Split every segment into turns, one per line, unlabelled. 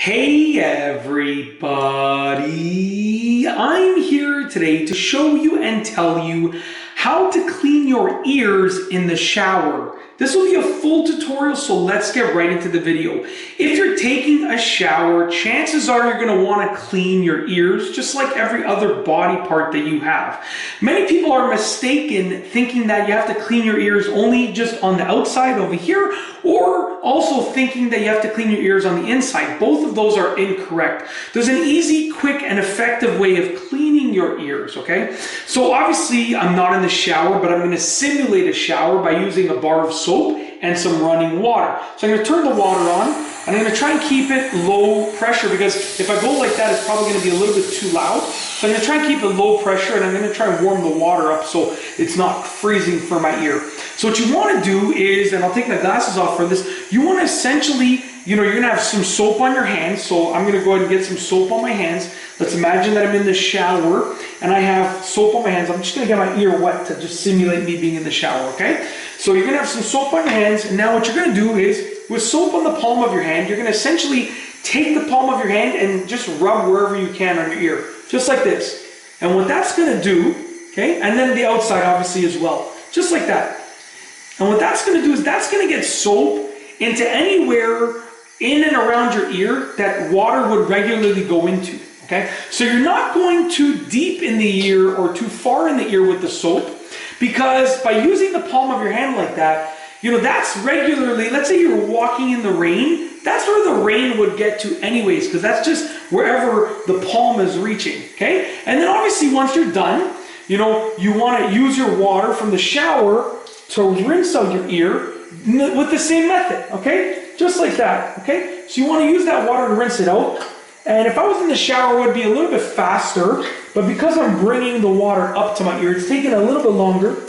Hey everybody, I'm here today to show you and tell you how to clean your ears in the shower. This will be a full tutorial, so let's get right into the video. If you're taking a shower, chances are you're going to want to clean your ears just like every other body part that you have. Many people are mistaken thinking that you have to clean your ears only just on the outside over here, or also thinking that you have to clean your ears on the inside. Both of those are incorrect. There's an easy, quick, and effective way of cleaning your ears, okay? So obviously, I'm not in the shower, but I'm going to simulate a shower by using a bar of soap and some running water. So I'm going to turn the water on, and I'm going to try and keep it low pressure, because if I go like that, it's probably going to be a little bit too loud. So I'm going to try and keep it low pressure, and I'm going to try and warm the water up so it's not freezing for my ear. So what you want to do is, and I'll take my glasses off for this, you want to essentially, you're going to have some soap on your hands. So I'm going to go ahead and get some soap on my hands. Let's imagine that I'm in the shower and I have soap on my hands. I'm just going to get my ear wet to just simulate me being in the shower, okay? So you're going to have some soap on your hands, and now what you're going to do is, with soap on the palm of your hand, you're going to essentially take the palm of your hand and just rub wherever you can on your ear, just like this. And what that's going to do, okay, and then the outside obviously as well, just like that. And what that's going to do is that's going to get soap into anywhere in and around your ear that water would regularly go into, okay? So you're not going too deep in the ear or too far in the ear with the soap, because by using the palm of your hand like that, that's regularly, let's say you're walking in the rain, that's where the rain would get to anyways, because that's just wherever the palm is reaching, okay? And then obviously once you're done, you want to use your water from the shower to rinse out your ear with the same method, okay? Just like that, okay? So you want to use that water to rinse it out. And if I was in the shower, it would be a little bit faster, but because I'm bringing the water up to my ear, it's taking a little bit longer.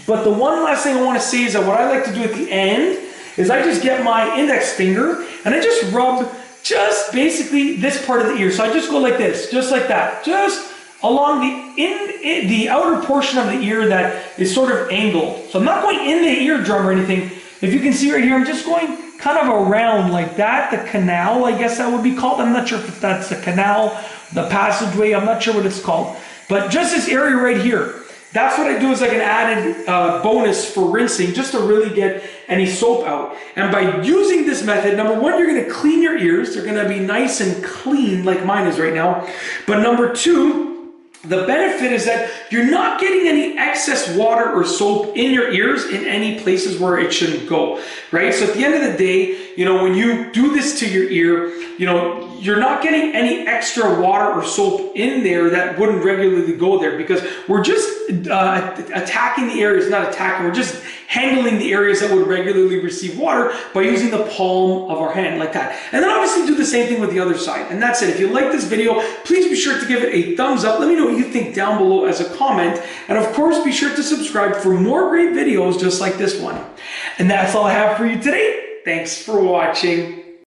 But the one last thing I want to say is that what I like to do at the end is I just get my index finger and I just rub just basically this part of the ear. So I just go like this, just like that, just along the outer portion of the ear that is sort of angled. So I'm not going in the eardrum or anything. If you can see right here, I'm just going kind of around like that, the canal, I guess that would be called. I'm not sure if that's the canal, the passageway, I'm not sure what it's called. But just this area right here, that's what I do as like an added bonus for rinsing, just to really get any soap out. And by using this method, number one, you're going to clean your ears. They're going to be nice and clean like mine is right now. But number two, the benefit is that you're not getting any excess water or soap in your ears in any places where it shouldn't go, right? So at the end of the day, when you do this to your ear, you're not getting any extra water or soap in there that wouldn't regularly go there, because we're just attacking the areas, not attacking, we're just handling the areas that would regularly receive water by using the palm of our hand like that. And then obviously do the same thing with the other side. And that's it. If you like this video, please be sure to give it a thumbs up. Let me know what you think down below as a comment. And of course, be sure to subscribe for more great videos just like this one. And that's all I have for you today. Thanks for watching.